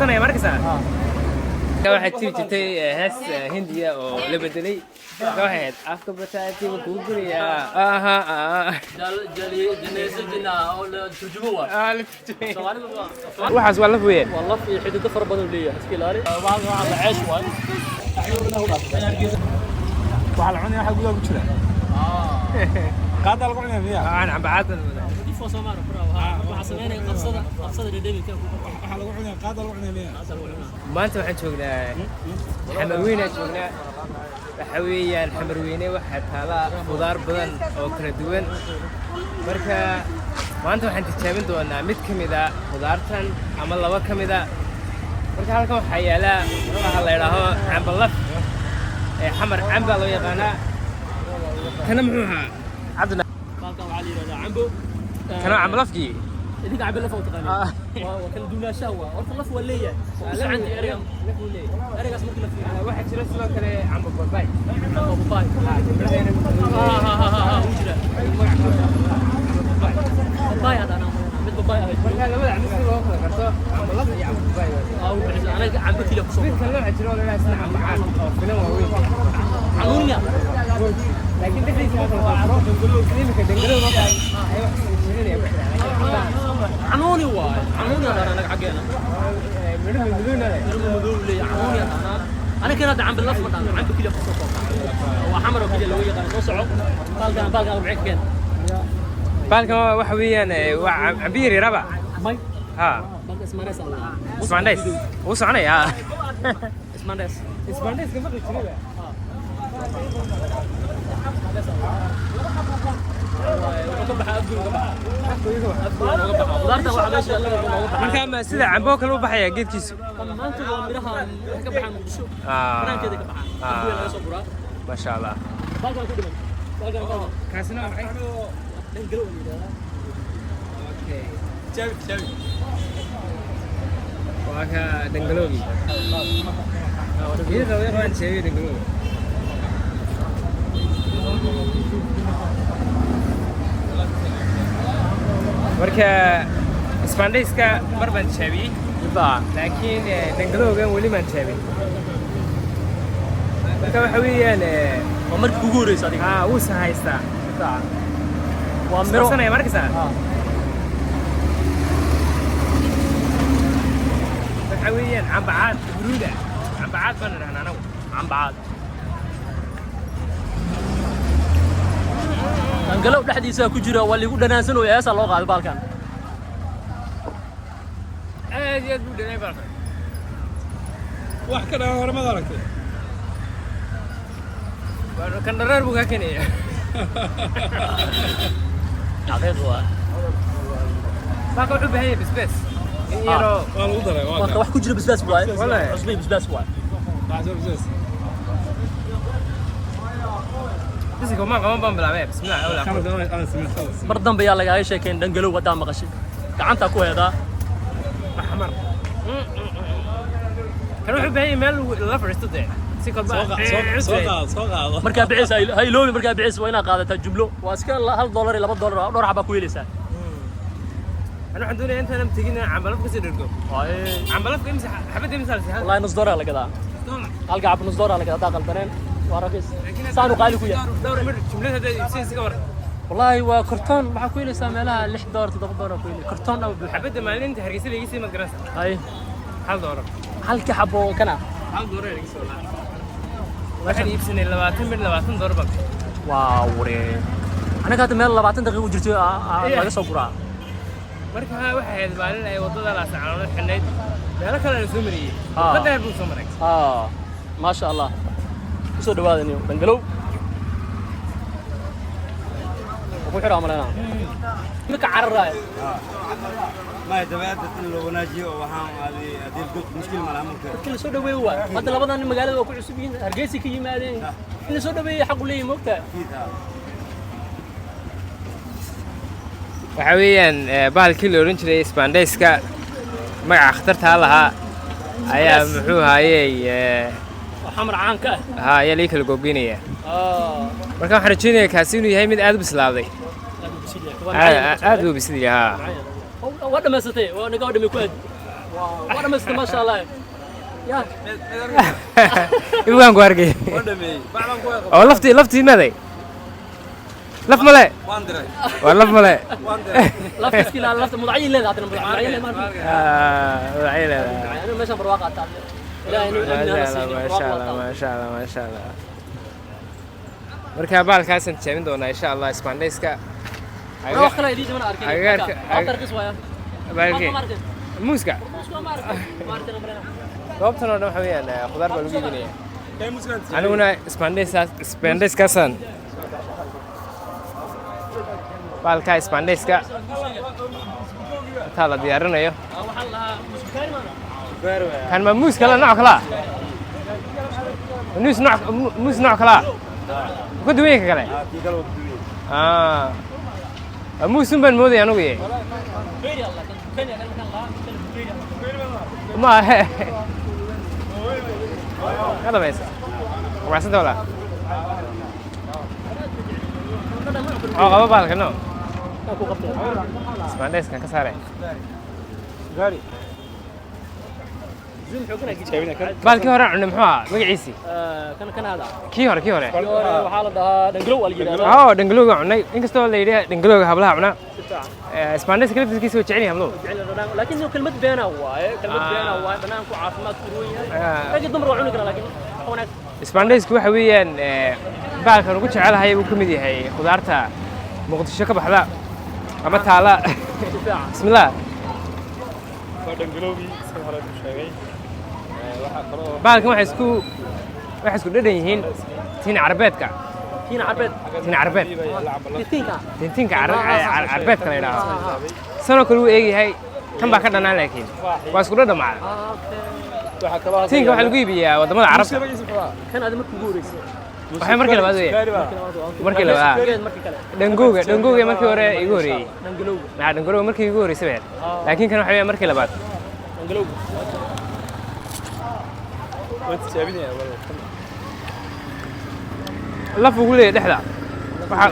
اسبوعنا مركزة واحد تيجي هس هندية أو لبدلي واحد أفكر بتاعتي وكوكري جالي جنيس جنا أو ترجموها وحاس والله فوين والله في حدود دفر بدولية سكيلاري بعض عيش وان وعلى عني واحد يقول بكرة قاعد على قرني فيها أنا عم بعاتن دي فوسا مارا برا وحسنين قصة رديبي كيف على قرني قاعد على قرني فيها ما أنت وحين شوقنا حمروينا شوقنا حويا حمرويني واحد هلا خضار بدن أو كردوين مركا ما أنت وحين تتشامل دونا مت كميدا خضارتن عمل لوا كميدا مركا هالكم حيالا الله يراها عم بلف حمر عم بالو يقانا كنا معها عدنا قال علي هذا عمبو كانوا عم بلفقي اللي قاعد بلفه تقني وكان دون شهوة ورث ولية بس عندي أريق أريق اسمه كله واحد شرس له كله عم بباي عم بباي وجرة بباي هذا أنا مثل بباي هاي لا لا عم يصير وقت كرتو عم بلفقي عم بباي أنا عم بكيله بصوت كان له حجروا له ناس عم بعاد فيلم وين عموميا لكن دحين هذا كلمة دنجلو ما كان أيوة شنو عنوني واي عنوني أنا حقنا مدون لي عنوني أنا كنت عم باللف مثلا عم بكيله بصوت وحمر وكيله لو يقال نصعه بالك أربعين كان بالك وحويا وعبيري ربع ماي ها بالك اسمه اسمانديس وصعني ها اسمانديس كم بقى تشربه marka ma sida cambo kale u baxaya geedkiisu maanta waa miraha ka baxaan muqdisho banaankeeda ka baxaan laga soo guraa ma sha Allah balkan ku dhiman balkan kaasina maxay dangalo okay jawi waa ka dangaloogi iyada way waan sheegay dangaloogi marka isbaandhayska mar baan jaabiyey laakiin dangaloogan weli maan jaabin marka waxa weeyaan waa markii ugu horeysa adiga wuu sahaystaa waa miro sanaya markaysaa waxa weeyaan cambacaad huruuda cambacaad baan idhahnaa anagu cambacaad dangalo dhexdiisa ku jira waa liigu dhanaansan oo heesa loo qaaday baalkan aad iyo aad buu dhanay baalkan wax ka dhaca hore ma aragtay kan dhareer buu kaa keenaya cadeed waa baalka wuxuu baahan yahay basbaas yaro waa lagu daray waa wax ku jira basbaas waay wallahi cusbay basbaas waay بس كمان بام بلا بسم الله أول mar dambe yaa laga sheekeen dangalo wadaa maqashay gacanta ku heedaa محمر كانوا يحب هي مال لا فرستده سيكل بقى سوق markaa bixis hay loobi markaa bixis waa inaad qaadataa jumlo waa iska $1 iyo $2 dhowr xaba ku helaysaa أنا عندنا أنت لم تجينا عم بلف كسر الرجو عم بلف كم حبيت مثال والله $1 la gadaa hal gacab $1 la gadaa daa qaldaneen waa raqiis saanu qaali ku yahay دور مر جملة هذا يصير سكور والله waa kartoon waxa ku helaysaa meelaha $6 $7 ku helay kartoon aw حبيت مالين أنت هرجسي ليجي سي مدرسة hay $1 halka xabo kana $1 يجي سولا واحد يبسني $20 بقى waa waree anaga hadda meel 20 daqiiqo jirto laga soo guraa marka waxay maalin ay wadada la saacaano xinayd meel kale la soo mariyay qadar buu soo maray ma sha Allah soo dhawaadaniyo dangalow ugu xiraam lana mika cararaay ما يتبعد لو وناجيو وحان هذه الدق مشكله مع العمل kila soo dhaweey waa hadda labadan magaalada waa ku cusub yihiin Hargeysa ka yimaadeen in soo dhaweey xaq u leeyahay moogta waxa weeyaan bahalkii la oran jiray isbaandhayska magaca khatarta lahaa ayaa muxuu haayay xamar caan ka ah ayaa la kala goobinaya marka waxaan rajaynayaa kaasi inuu yahay mid aad u bislaaday aad u bislaaday waa dhamaysatay waa naga dhimay ku aad وانا مست ما شاء الله يا يبغى نقارقي أو لفتي ماذا لف ملا والله ملا لفت كلا لفت مضعين له ذاتنا مضعين له ما مضعين له انا ماشي برواقه تاع لا ما شاء الله marka baalkaas aan jeebin doonaa insha Allah Isbaaneyska wax kale idin mana arkay after qis waya baalkii muuska goobtan oo dhan waxa weeyaan khudaar baa lagu iibinayaa aniguna Isbaaneyskaasan baalka Isbaaneyska inta la diyaarinayo kan ma muus kala nooc kala muus nooc kala كنت وين كله؟ مو سنبن مودي أنا وياه. ما هذا بس. وعسى دولا. قبل بالك إنه. اسمعني كان كسره. غاري بالكي هراء عندنا محوا مقعيسي كان هذا كي هراء وحالة ده دنقلو الجيران دنقلو عنا إنك استوى اللي يريه دنقلو قبلها عنا اسبانيس كيف تسكي سوي تعيني هملو لكن كلمة بينا هو بنام كو عاصمات كروية لكن دمروا عنك لكن هناك اسبانيس كو حويا بالك أنا قلت على هاي وكمدي هاي خضارتها مقدسة كبحلا أما تعالى بسم الله دنقلوبي سهرة شيء بالكم waxay isku dhadan yihiin tiin carbeedka tiin carbeed tinka carbeedka la yiraahdo sano kale uu eegyahay kan baa ka dhanaan laakiin waa isku dhadan macna tinka waxa lagu iibiyaa wadamada carabta kan aad markii ugu horeysay waxay markii labaad dangooga markii hore igu horeeyay dangolowga markii igu horeysay laakiin kan waxa markii labaad dangolowga وانت جايبيني laf ugu leeyahay dhexda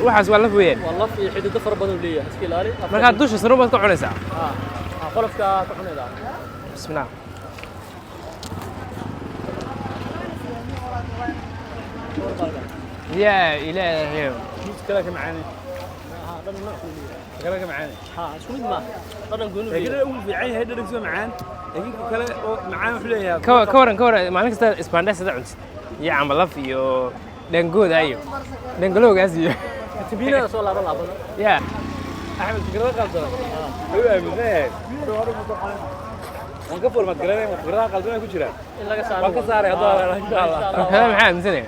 waxaas waa laf weeyaan والله في حدود فر بدن ليه اسكي لالي marka dusha sano baad ka cunaysaa qolofka ka cunayda bismillah يا إلهي كلامك معاني كلامك معاني شو ما طبعا نقول كده أول في عين هيدا نقول معان لكن كلام معان حلوة كورن ما نقصد إسبانيس هذا عنص يا عم لف يو دنجود أيو دنجلو قاسي تبينا صور لا بلا يا أحمد كده قلبه هو أمين وقفوا المتقرنين وقراءة قلبنا كجرا إلا كسر وكسر هذا إن شاء الله كلام حام سنة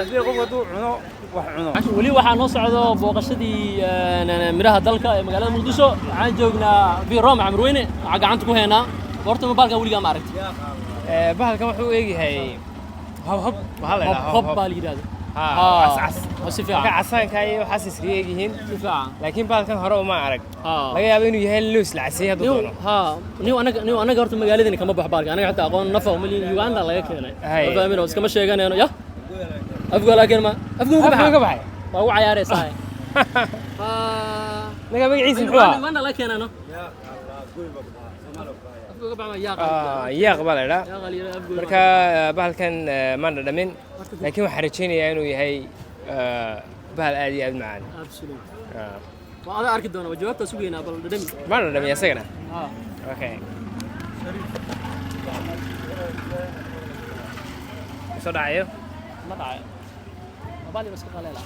زي قفوا عنو وعنو ولي waxaa noo socdo booqashadii miraha dalka ee magaalada Muqdisho waxaan joognaa fi Rome Amar Weyne waxa gacanta ku heena horta baalka waliga ma aragtay bahalkan wuxuu eegyahay hab baa la yiraahdo cas si fiican ka casaanka ay waxaas iskaga eegyihiin si fiican laakiin bahalkan hore uma arag laga yaabo inuu yahay loos la casay hadda doono niyo anaga horta magaaladani kama baxo baalka anaga xataa aqoon nafa milyan Uganda laga keenay fahmin oo iskama sheeganayno ya afgo laakiin ma afgo ka baxay waa u ciyaaraysaa naga magaciisa muxuu ah Uganda laga keenayno yaaq baa la yidhaa marka bahalkan maan dhadhamin laakiin waxaan rajaynayaa inuu yahay bahal aad iyo aad macaan waa adaa arki doona jawaabtaa sugaynaa bal dhadhami maan dhadhamiya isagana okay soo dhacayo ma dhacayo bali bas ka qaleela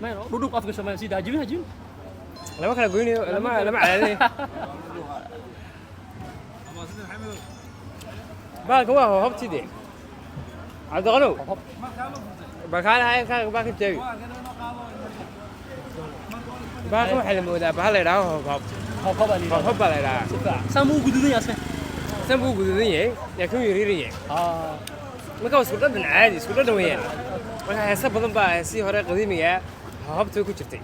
ma yaro dhudhub afka shamay sida hajin lama kala goynayo lama cadaadinayo بالك هو هبتي دي عبد الغنو بكال هاي كان باك جاي باك وحل مودا بحال يراو هب لا يرا سامو غدودن يا سامو غدودن يي لكن يريري marka isku dhadan caadi isku dhadan weeyaan waxa heesa badan baa si hore qadiimiga habta ku jirtay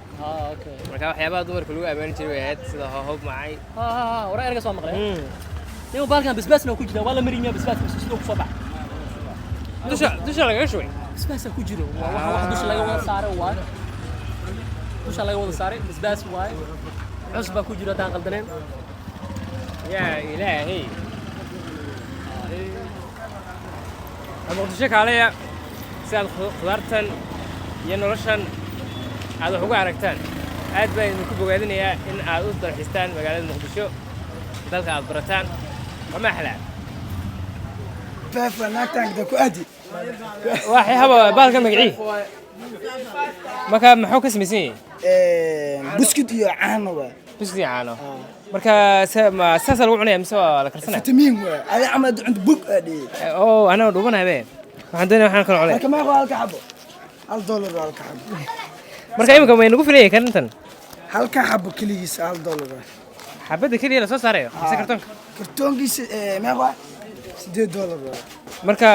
okay marka waxyaabaha dumarka lagu aamani jiray way ahayd sida hoob macay hore erga soo maqlay نيو بالكان بسباسنا كوجدا ولا مرينيا بسباس سيدو كصبح دوشا laga shubay بسباس كوجيرو waxa dusha laga wada saaray waa dusha laga wada saaray بسباس waay cusba ku jiro taan qaldaneen يا إلهي المقدشة كالية سأل خضارتن ينورشن هذا حقوق عرقتان aad baan idinku bogaadinayaa in aad u dalxiistaan magaalada Muqdisho dalka aad barataan wama xalaa naagtaanka ku aadi waxay haba baalka magacii marka maxuu ka samaysan yahay buskut iyo caano waa buskut iyo caano marka saas lagu cunayaa mise waa la karsanaa fitamiin waa ay amad cunto bug aadi oo ana dhuubanahay waxaan doonayaa waxaan kala cunay marka ma halka xabo $1 halka xabo marka imika way nagu filayay karintan halka xabo kaligiisa $1 xabada kaliya la soo saarayo mise kartoonkiisa meeqa $8 marka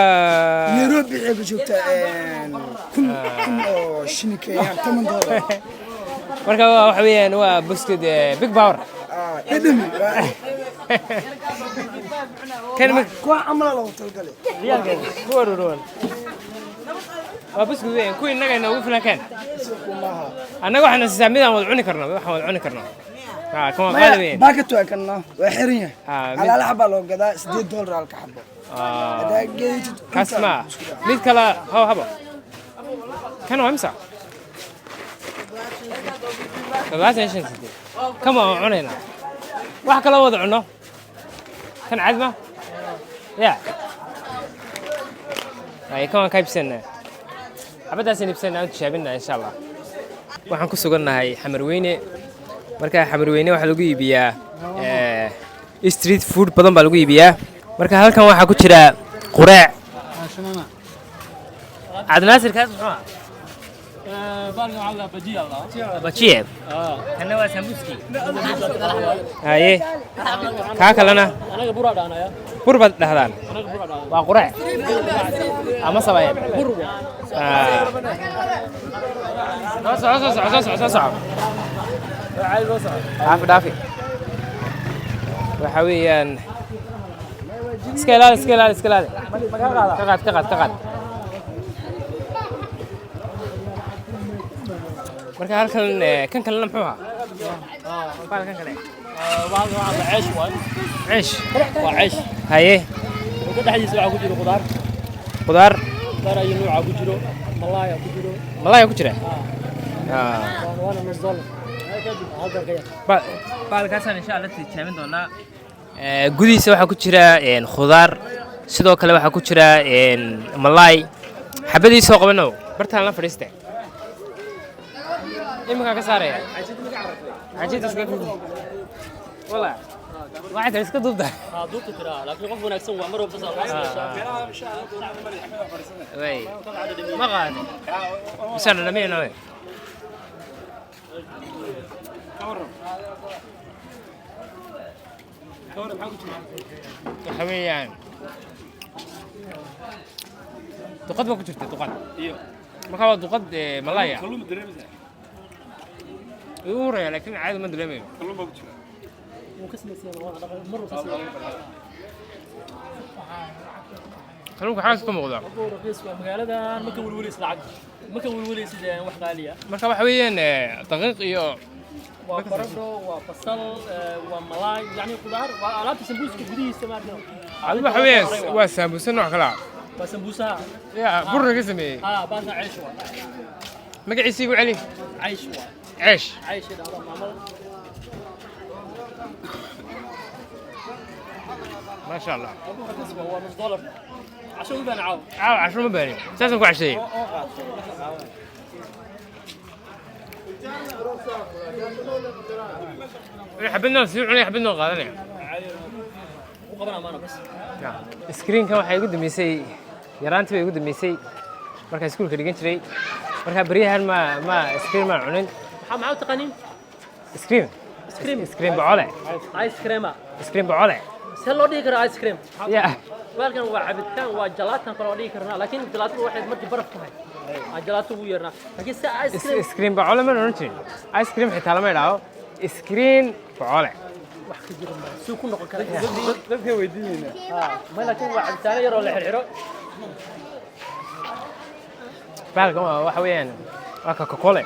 Nairobi ay ku joogtaa kun oo shinikayaan $10 marka waxa weeyaan waa buskut big power edemi kan ku amla loo talgalay riyaalkeeda ku waruuroon waa buskut weyn ku inaga inoogu filan kan annaga waxaan sisaamidaan wada cuni karnaa waxaan wada cuni karnaa كمان غالبين باكت وكنا وحرية على الحبة لو قدا $6 على الحبة هذا جيت كاسما ميت كلا هو هبا كانوا أمسح فبعث إيش نسيت كم عنينا واحد كلا وضعنا كان عزمة يا هاي كمان كيف سنة أبدا سنة بسنة أنت شايفنا إن شاء الله waxaan ku sugannahay Xamarweyne marka Xamarweyne waxa lagu iibiyaa street food badan baa lagu iibiyaa marka halkan waxa ku jira quraac Cabdinaasir kaas muxuu baalkan waxa la bajiya Allah bajiye kana waa sambuski haye ka kalena anaga bura dhaanaya bur bad dhahdaan anaga bura dhaanaya waa quraac ama sabaayad bur صعب دافي waxa weeyaan iska ilaali kaqad marka halkan kan kalena muxuu ahaa baalkan kale baalkan waxa ceesh waa ceesh waa ceesh haye ka dhaxdiisa waxa ku jira qudaar ay nooca ku jiro malaaya ku jira وانا نص $1 هذا غير baalkaasaan insha Allah tijaabin doonaa gudihiisa waxa ku jira khudaar sidoo kale waxa ku jira malaay xabadiisa oo qabano bartaan la fadhiistay imika ka saaraya ajid iska gudub wala waxaad iska dubda duubta tira laakiin qof wanaagsan waa mar walba way ma qaad misana dhameeyna way حويان تقد ما كنت تقد ما كان تقد ملايا يوري لكن عادي ما دريمي خلوك حاسس كم غدا magaalada ma ka welweleysid lacag ma ka welweleysid wax qaaliya marka waxa weeyaan daqiiq iyo waa baradho waa basal waa malaay yani qudaar waa alaabta sambuuska gudihiisa maarna adiga waxa weeyaan waa sambuusa nooc kala waa sambuusaha ya burna ka sameeyay baalka ceesh waa magaciisa igu celi ceesh waa ceesh ceesh dhaqan maamul ما شاء الله هو $1 عشان يبان عاو عشان ما باني اساسا كل شيء حبينا نسير حبينا نقالنا وقبنا معنا بس سكرين كان waxay ugu dambeysay yaraantii bay ugu dambeysay marka iskuulka dhigan jiray marka bariyahan ma screen ma cunin waxa ma taqaaniin screen baole ice cream baole سهل لو ديكر آيس كريم. يا. ولكن هو عبدكان وجلاتنا كلو ديكرنا لكن جلاتو واحد مرتي برف كهاي. جلاتو ويرنا. لكن آيس كريم. سكرين بعولة ما نرتين. آيس كريم حتى لما يدعو. سكرين بعولة. واحد جرم. سوق نقول كذا. لا في ويدينا. ما لكن هو عبدكان يروح لحريرو. بالكم وحويان. كوكولا.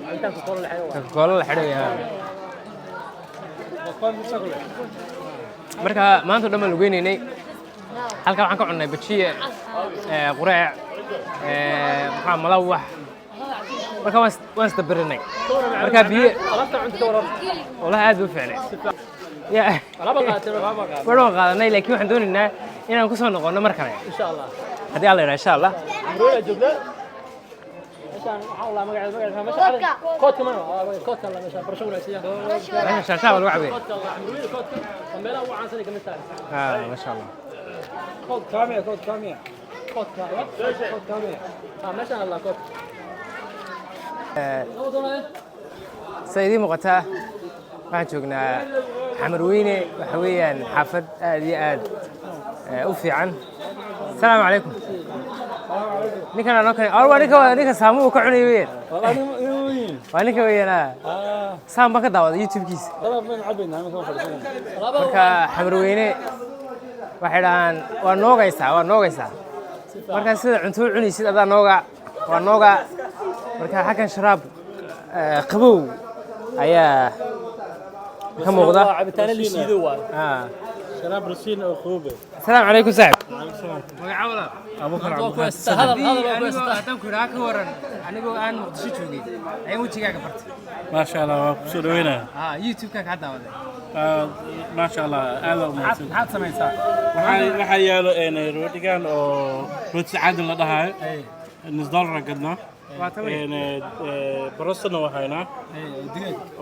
عبدكان كوكولا لحريرو. كوكولا لحريرو يا. marka maanta dhammaan lugeynay halka waxaan ka cunay bajiye quraac maxaa malawax marka waan isdabirinay marka biyo wallahi aad u fiicnay ya wada qaadanay laakiin waxaan doonaynaa inaan ku soo noqono mar kale insha Allah hadii Allah insha Allah والله ما قاعد كود كمان كود كلا مش برشا ولا شيء ماشي شاشة ولا وعبي كود كمبيلا وعن سنة كم سنة ما شاء الله كود كامية كود كامية كود كامية كود كامية ما شاء الله كود سيدي مقطع waxaan joognaa xamarweyne waxa weeyaan xaafad aad iyo aad u fiican السلام عليكم ninkan aan kale waa ninka saamu ka cunay weeyaan waa ninka weeyaan saam ba ka daawada youtube-kiisa marka xamarweyne waxay dhahaan waa noogaysaa marka sida cunto cunaysid adaa nooga marka xakan sharaab qabow ayaa ka muuqda cabitaan la shiido waa شراب رصين أو خوبة. السلام عليكم صاحب. مقعولة. أبو هذا هذا كراك ورن. أنا بقول أنا مقدسي شوقي. أي وجهك كبرت. ما شاء الله سودوينا. يوتيوب كان هذا ولا. ما شاء الله هذا حد سمعت صح. waxaa yaalo roodhigan oo rooti caadi la dhahay nisdal ragadna barostana waxayna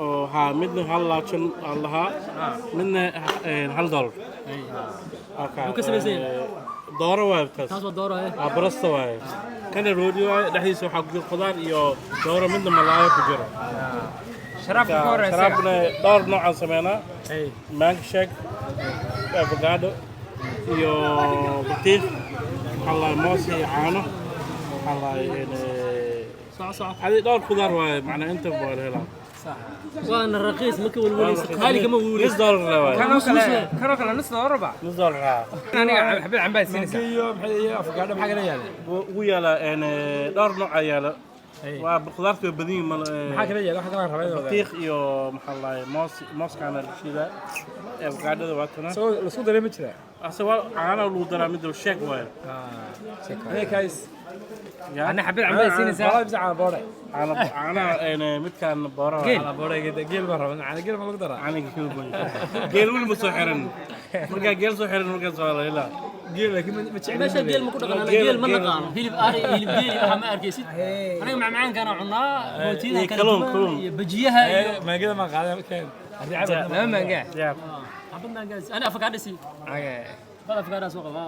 oo ha midna hal laabsan allaha midna hal dollar ka sameeyay dooro waabtaas taas waa dooro barosta waay kana roodi waay dhaxdiisa waxa ku jira qudaar iyo dooro midna malaayo ku jira sharaabka ka horeysa sharaabna door nooc aan sameeynaa mango shake avocado iyo batiiq الله موسى عانه الله صح هذه دور خضار واي معنى انت بقول هلا صح وانا الرخيص ما كول هالي كما ولي نص دولار لا واي كانوا كلا نص دولار ربع نص دولار انا حبيت عم باي سينسا ايوه افكار حاجه يالا ويالا يعني دور نوع يالا وبخضارته بدين maxaa kale yaala waxa kala rabay batiiq iyo maxaa la moos kana shida avocado waatana soo la soo dareemi jira asawal caana lagu daraa mid sheeg waay انا كايس انا حبيت عم باي سينسا والله بزعل بوره انا mid kan booro ala boore geel ma rabaan ana geel ma lagu daraa ana geel wali ma soo xiran marka geel soo xiran marka soo la geel laakiin ma jecel meesha geel ma ku dhaqana geel ma naqaano hilib ari hilib geel waxa ma arkaysid aniga macmacaan kana cunaa rootida kala iyo bajiyaha iyo maangada ma qaadan keen hadii cabad ma maanga cabad maanga ana afakaadha si bal afakaadha soo qaba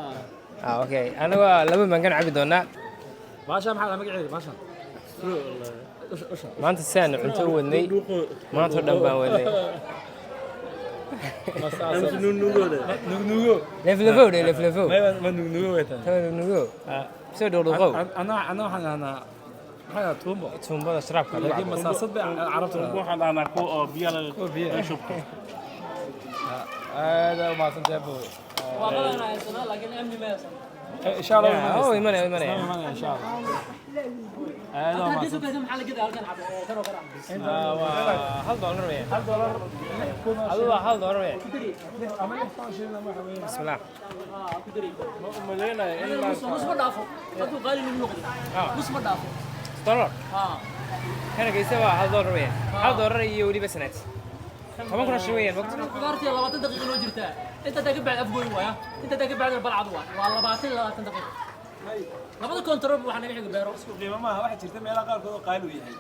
okay anaga laba maangan cabi doonaa maasha maxaa magaceeda maasha maanta saan cunto wadnay maanta dhan baan wadnay nugnugo leflefo ma nugnugo weetan nugnugo soo dhowdhow ana waxaan maxaa tuumbada sharaabka laakiin masaasad bay carabtu waxaan ana ku oo biyo la shubto aad ma santaabo وقالنا يا سنة لكن أمني ما يصل إن شاء الله هو يمنع إن شاء الله هذا ما حدثوا كذا محل كذا كان كانوا هل دولار وين هل دولار الله هل دولار وين بسم الله ملينا نص مدافع هذا غالي من النقد نص مدافع دولار كان كيسوا هل دولار وين هل دولار يولي بسنة كمان كنا شوية الوقت قدرت يلا 20 دقيقة لو جرتها انت تاقب بعد افقوي ويا انت تاقب بعد البلعض والله 20 دقيقة لابد كنترول waxaan naga xiga beero isku qiimo ma waxa jirta meelo qaar kood qaal u yahay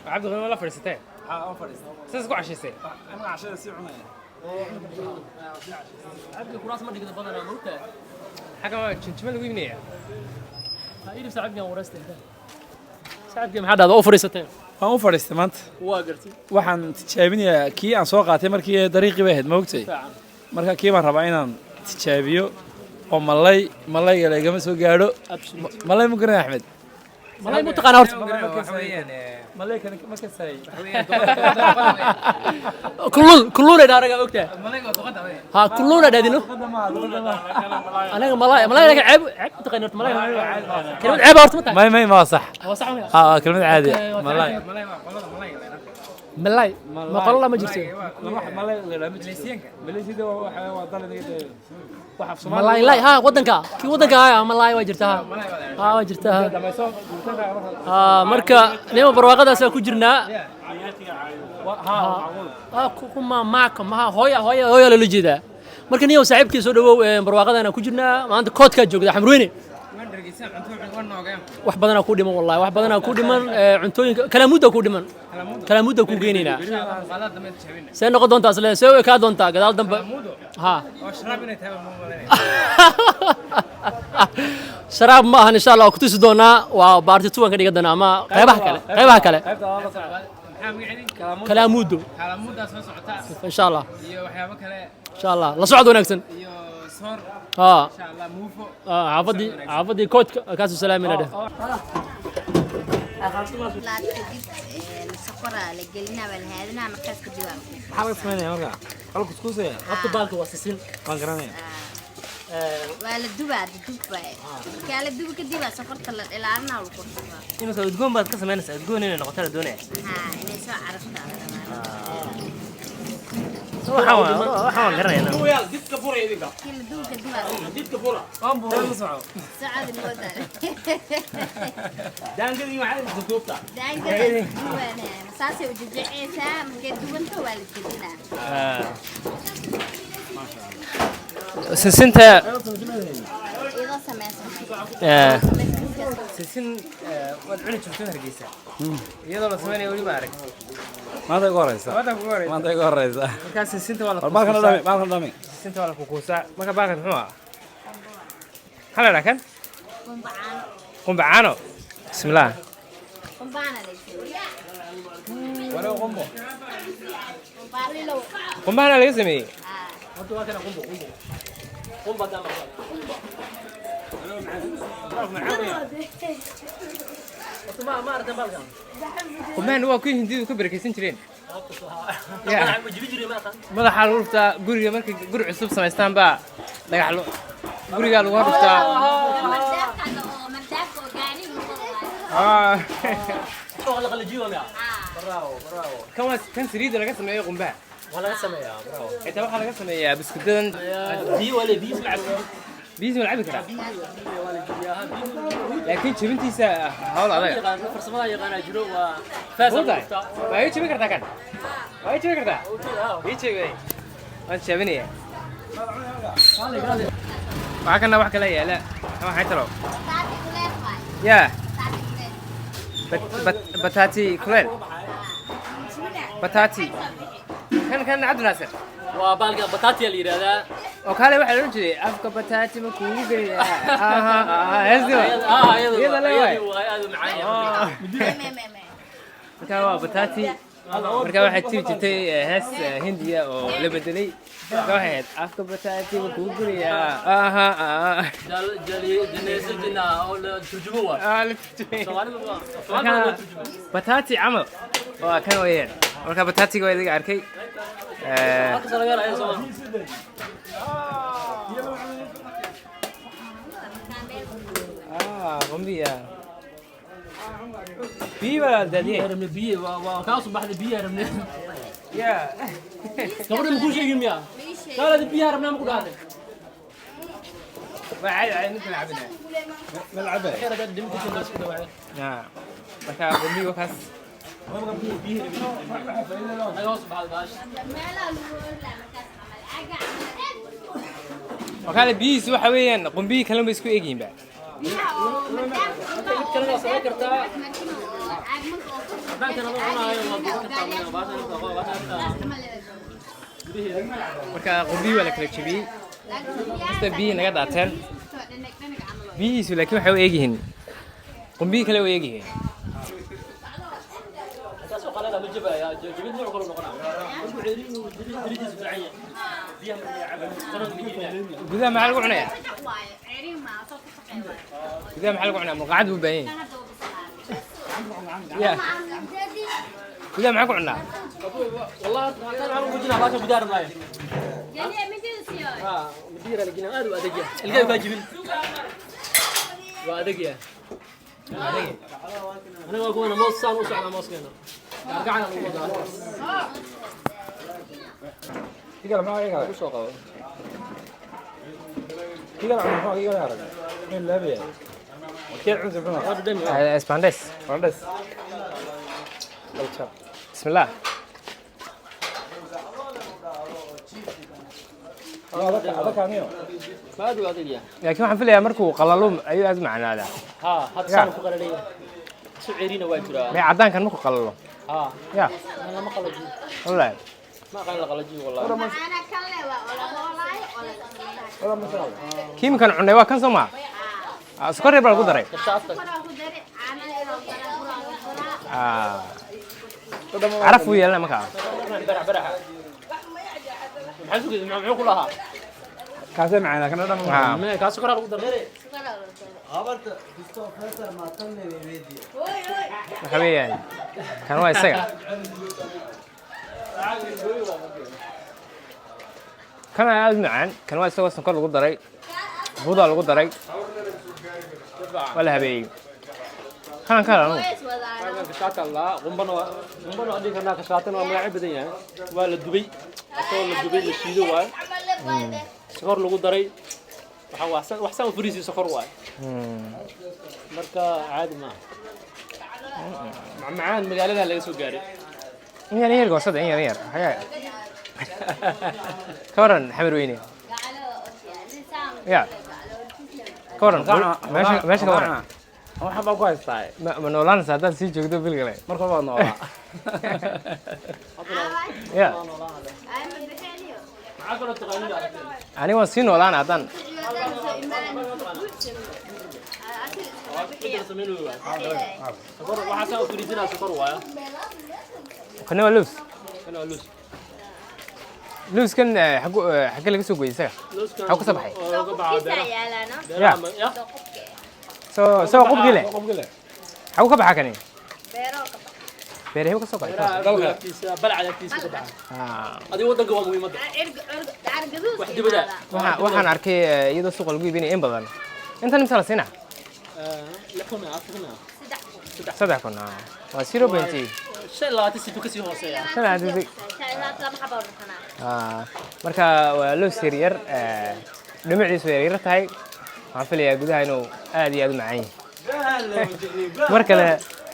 عبد الغني ولا فرستين اه فرست ساسكو عشيسay انا عشان سي cunaya عبد الكراس ما dhigida badan ama urta حاجه ما جنجمل lagu iibinaya hayri saacadkan wareystay saacadkan maxaa dhada oo fariisatay waan u fadhiistay maanta waa gartay waxaan tijaabinayaa kii aan soo qaatay markii dariiqii bay ahayd ma ogtay marka kii baan rabaa inaan tijaabiyo oo malayga lagama soo gaadho malay ma garanay axmed malay mu taqaana horta malay kan ma kasay kulluun ay dhaaraga ogtaa ha kulluun ay dhaadino anaga malay laga ceeb taqaana horta malay كلمة عيب أورت متى؟ ما صح. هو صح ولا؟ كلمة عادي. ملاي. ملاي ما قال الله ما جرتين ملاي لا ها ودنكا كي ودنكا ها ملاي واجرتها ها واجرتها مركا نيما برواقداس ku jirnaa kuma maaka ma hooya la jeedaa marka niyo saaxiibkii soo dhawow barwaaqadana ku jirnaa maanta koodka joogda xamruweyne wax badan ku dhiman wallahi wax badan ku dhiman cuntooyinka kala muddo ku geenayna see noqon doonta asle see ka doonta gadaal dambe ha sharaab ma ahan insha Allah ku tusi doonaa waa baarti tuwan ka dhigan doonaa ama qaybaha kale kala muddo soo socota insha Allah iyo waxyaabo kale insha Allah la socod wanaagsan iyo soor insha Allah muufo عافدي كوت كاسو سلامي ده سكرة لجلنا بالهذا مركز كدوام حاول تسمعني يا مرقع خلك تسكوسي حط بالك واسسين ما قراني ولا الدبا كان الدبا كديبا سفرت إلى عنا والقرصة إنه تقول بعد كسر منس تقول إنه نقطة الدنيا إني سو عرفتها حاول قراني أنا ويا ديت كفورة يديك كل الدبا كديبا ديت كفورة أمبو مسعو سعد الوزن دان كذي ما حد زكوبتا دان كذي دوانة مساسي وجزعيسا مكان دوانته والد كدينا سنتا إذا سمعت سن ودعوني شفتون هرجيسة يلا بس ماني أقولي ما أعرف ما تقول رئيسة ما تقول رئيسة كاس سنتا ولا ما كان دامي سنتا ولا كوكوسا ما كان باقي محوا هلا لكن قم بعانو بسم الله قم بعنا ولا قمبو قم بعنا ليس مي قمان هو كل هندي وكبر كيسين ترين ماذا حال ورفتا قرية مركي قرع عصب سماستان با لا حلو قرية قالوا ورفتا كم سريد ولا قسم ايه قنباع ولا سميها برافو انت واخا laga sameeyaa biskudadan دي ولا بيس معك بيس malcabi kara laakiin jibintiisa hawl adag farsamada yaqaan jiro waa faasal waa jibin kartaa kan waa jibin kartaa ii jibin waan jabinaya waxa kana wax kale yaala waxa talo ya batati kuleel batati كان عبد الناصر وبالك بطاطي اللي هذا وكاله واحد يقول افك بطاطي مكوغ يلا هذا معايا كان بطاطي marka waxay tii jirtay hees hindiya oo la bedelay waxay afka bataati ku guriya jali jina oo la turjumo bataati amal waa kan weeyaan marka bataatiga waa idiga arkay قنبية بيه ولا دادية؟ رمي بيه وكاسو بعد بيه رمي يا قبل ما كل شيء يميا قال هذا بيه رمي ما كل هذا عادي مثل لعبنا ملعبة خير قد دمت كل بس كده واحد نعم بكا قنبية وكاس بيه كاسو بعد باش وكان بيس waxa weeyaan qumbiyi kale ma isku eegin ba كلنا سويكرتا بانك انا marka qumbiyi wala kala jabiyay inta biyi naga daateen biyiisu laakiin waxa u eegyihiin qumbiyi kale u eegyihiin كاسو قالها مجبا يا جبت نوع كله نقنا gudaha maxaa lagu cunayaa gudaha maxaa lagu cunaa muqaacad buu baahan yahay gudaha maxaa ku cunaa والله كان عم وجهنا باش بدار معي مدير لكن هذا ادقيا القى واجبين وادقيا انا اقول انا موس سان وصعنا موس كنا قاعد على الوضع كده ما هيك وش هو كده ما هيك يا رجل من لا بيه كيف عندك بنا اسبانديس فندس بسم الله هذا كان يوم ما ادري هذه laakiin waxaan filayaa markuu qalalo ayuu aad macnaada ها هذا صار فقره لي سعيرين واجرا may cadaankan markuu qalalo ها ya انا ما قلجي wallahi ما قال قلجي والله أنا كله ولا هولاي ولا كله. kiimkan cunay waa kan soo ma sokor yar baa lagu daray كشافتك كنا خدري أنا إلى كنا caraf uu yeelana markaa برح برح حسوا كذا معه كلها كاسه معنا كنا دم من كاس كره لو دمر waxa weeyaan kan waa isaga kan aad macaan kan waa isagoo sonkor lagu daray buda lagu daray wala habeeyay kan kala كويس ولا كشات الله قنبنا ادي كنا كشاتنا ما لعب بدن يعني ولا دبي اصلا دبي لشيدو واي عمل بايده. سكر lagu daray waxa waxsan fariisi sokor waay marka caadi ma macaan magaalada laga soo gaaray in yar goosada in yar haya kawaran xamar weyne ya kawaran meesha kawaran waxa baa ku haystaa ma noolaan saadaad sii joogto bil kale marka waa noolaa ya أنا بحالي. معاك ولا تغني aniga waan sii noolaan haddaan سكر waxa soo fariisina sokor waay kana waa loos kana lus looskan xagga laga soo gooyay isaga لوسكان ku sabaxay كيسة يا لنا. يا يا soo qubkii leh qof gale xagu ka baxa kani بيروك. beerahii ka soo baxay dalka bal على كيس ka baxa adi wadanka waa muhiimada عرق جذوز. wax dibada waxaan arkay iyadoo suuqa lagu iibinaya in badan intan imsa la siinaa لكنا عطنا 3 kun waa 0.8 shay laati si kasi hooseeya لما حبوا نحنا. marka waa loos yaryar dhinaciisu yaryar tahay waxaan filayaa gudaha inuu aad iyo aad u macaan yahay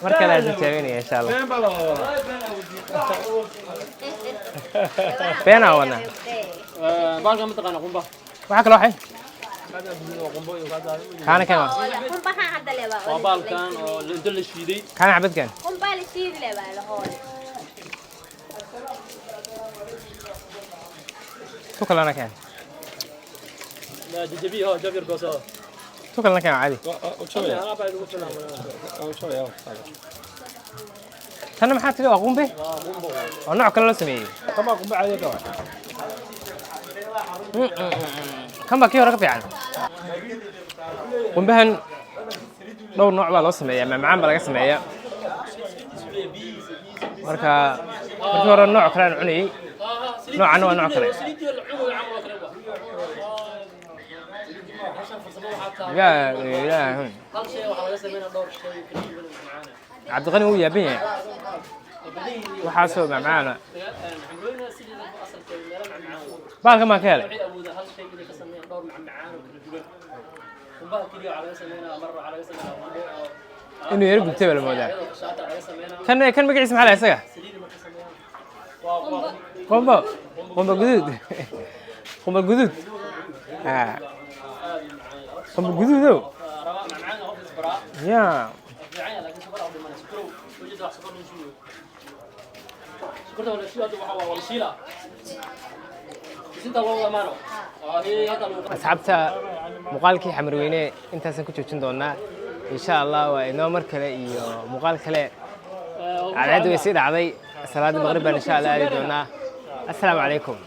mar kale aad tijaabinaya insha Allah beenaa wana baalka ma taqaana qumba waxa kale waxay kaana kama قم بها هذا اللي بقى. waa baalkan oo inta la shiiday kaana xabadkan قم بالشيء اللي بقى لهون. tu kalena kan la jajabi oo jabir gooso tu kalena kan caadi ana baa lagu filan tan maxaa tiri waa qumbe oo nooc kale loo sameeyay kama qumba caadi ka waa kan baa kii hore ka fiican qumbahan dhowr nooc baa loo sameeyaa macmacaan baa laga sameeyaa marka markii hore nooc kale aan cunayay noocan waa nooc kale ya ilaahay hal shay waxa laga sameeyaa dhowr shay cabdiqani wuu yaaban yahay waxaasoo macmacaana baalka maa ka helay inuu yaro gubtay baa la moodaa kan magaciisa maxaa la isaga qumba guduud qumba guduud qumba guduudow ya asxaabta muuqaalkii xamar weyne intaasaan ku joojin doonaa insha Allah waa inoo mar kale iyo muuqaal kale cadceedu way sii dhacday salaada maqrib baan insha Allah aadi doonaa assalaamu calaykum